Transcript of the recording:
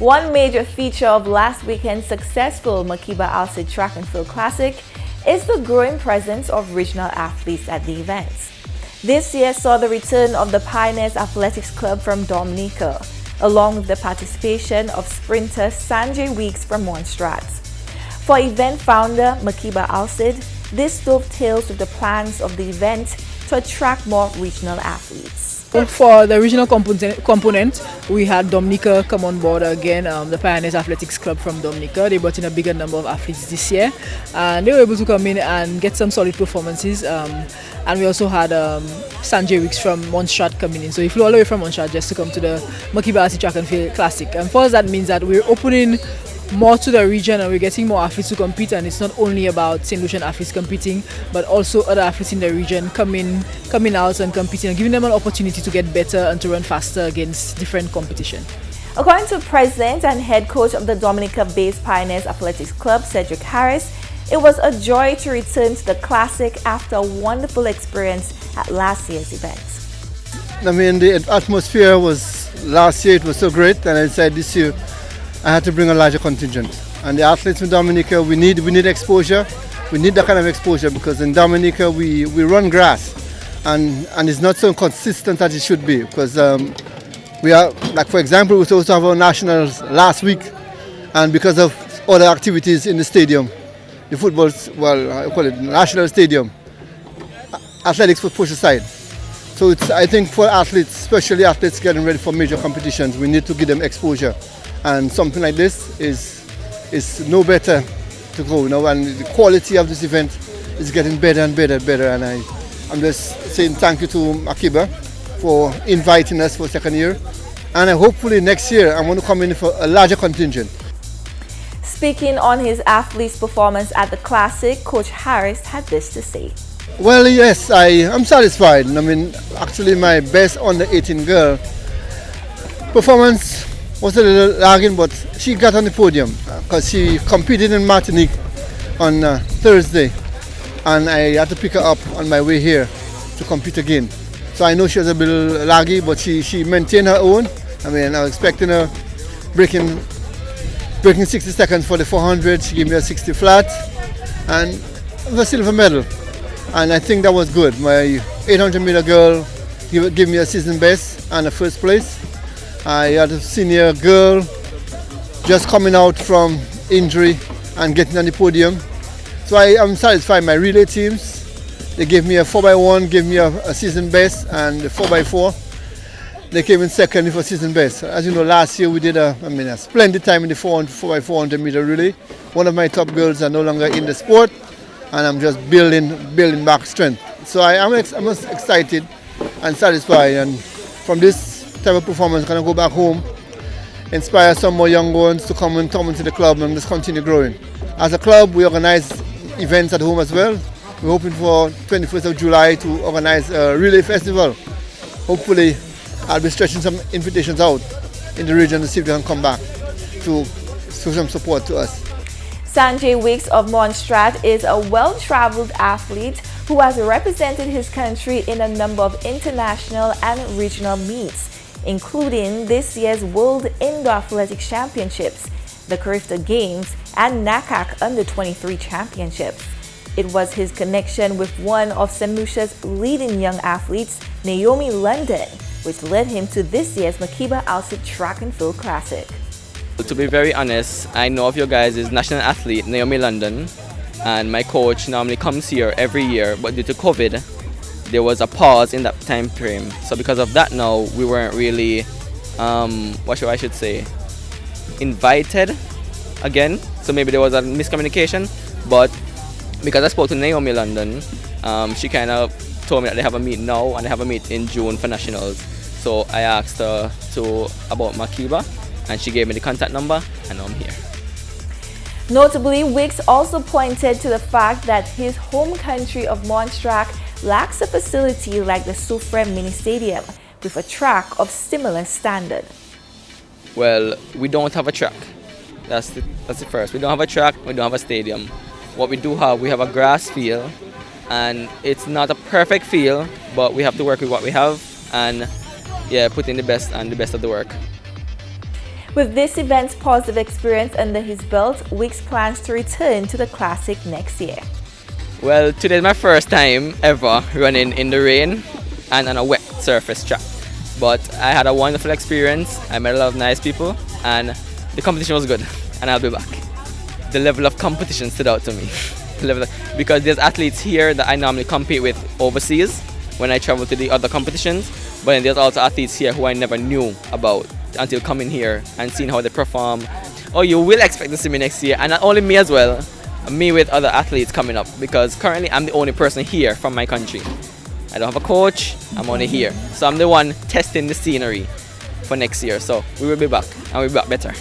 One major feature of last weekend's successful Makeba Alcide Track and Field Classic is the growing presence of regional athletes at the events. This year saw the return of the Pioneers Athletics Club from Dominica, along with the participation of sprinter Sanjay Weeks from Montserrat. For event founder Makeba Alcide, this dovetails with the plans of the event to attract more regional athletes. For the regional component, we had Dominica come on board again, the Pioneers Athletics Club from Dominica. They brought in a bigger number of athletes this year, and they were able to come in and get some solid performances. And we also had Sanjay Weeks from Montserrat coming in. So he flew all the way from Montserrat just to come to the Makeba Alcide Track and Field Classic. And for us, that means that we're opening more to the region and we're getting more athletes to compete, and it's not only about St. Lucian athletes competing, but also other athletes in the region coming out and competing and giving them an opportunity to get better and to run faster against different competition. According to President and Head Coach of the Dominica-based Pioneers Athletics Club, Cedric Harris, it was a joy to return to the Classic after a wonderful experience at last year's event. I mean, the atmosphere was, last year it was so great, and I said this year I had to bring a larger contingent. And the athletes in Dominica, we need exposure. We need that kind of exposure because in Dominica we run grass, and it's not so consistent as it should be. Because we are, like for example, we were supposed to have our nationals last week, and because of other activities in the stadium, the football, well, I call it national stadium, athletics was pushed aside. So it's, I think for athletes, especially athletes getting ready for major competitions, we need to give them exposure. And something like this is no better to go, you know, and the quality of this event is getting better and better and better. And I'm just saying thank you to Makeba for inviting us for second year. And hopefully next year I'm going to come in for a larger contingent. Speaking on his athletes' performance at the Classic, Coach Harris had this to say. Well, yes, I'm satisfied. I mean, actually my best under 18 girl performance was a little lagging, but she got on the podium because she competed in Martinique on Thursday, and I had to pick her up on my way here to compete again. So I know she was a little laggy, but she maintained her own. I mean, I was expecting her breaking 60 seconds for the 400. She gave me a 60 flat and a silver medal, and I think that was good. My 800 meter girl gave me a season best and a first place. I had a senior girl just coming out from injury and getting on the podium. So I am satisfied. My relay teams, they gave me a 4x1, gave me a season best, and the 4x4, they came in second for season best. As you know, last year we did a splendid time in the 4x400 meter relay. One of my top girls are no longer in the sport, and I'm just building back strength. So I'm excited and satisfied, and from this type of performance, going to go back home, inspire some more young ones to come into the club and just continue growing. As a club, we organize events at home as well. We're hoping for 21st of July to organize a relay festival. Hopefully, I'll be stretching some invitations out in the region to see if they can come back to show some support to us. Sanjay Weeks of Montserrat is a well-traveled athlete who has represented his country in a number of international and regional meets, including this year's World Indoor Athletics Championships, the Carifta Games, and NACAC Under-23 Championships. It was his connection with one of St. Lucia's leading young athletes, Naomi London, which led him to this year's Makeba Alcide Track and Field Classic. To be very honest, I know of your guys' national athlete, Naomi London, and my coach normally comes here every year, but due to COVID, there was a pause in that time frame. So because of that now, we weren't really, I should say, invited again. So maybe there was a miscommunication, but because I spoke to Naomi London, she kind of told me that they have a meet now and they have a meet in June for nationals. So I asked her about Makeba, and she gave me the contact number, and now I'm here. Notably, Weeks also pointed to the fact that his home country of Montserrat lacks a facility like the Soufrière Mini Stadium with a track of similar standard. Well, we don't have a track. That's the first. We don't have a track, we don't have a stadium. What we do have, we have a grass field, and it's not a perfect field, but we have to work with what we have and put in the best of the work. With this event's positive experience under his belt, Weeks plans to return to the Classic next year. Well, today is my first time ever running in the rain and on a wet surface track. But I had a wonderful experience. I met a lot of nice people and the competition was good, and I'll be back. The level of competition stood out to me. Because there's athletes here that I normally compete with overseas when I travel to the other competitions, but then there's also athletes here who I never knew about until coming here and seeing how they perform. Oh, you will expect to see me next year, and not only me as well, me with other athletes coming up, because currently I'm the only person here from my country. I don't have a coach, I'm only here. So I'm the one testing the scenery for next year. So we will be back, and we'll be back better.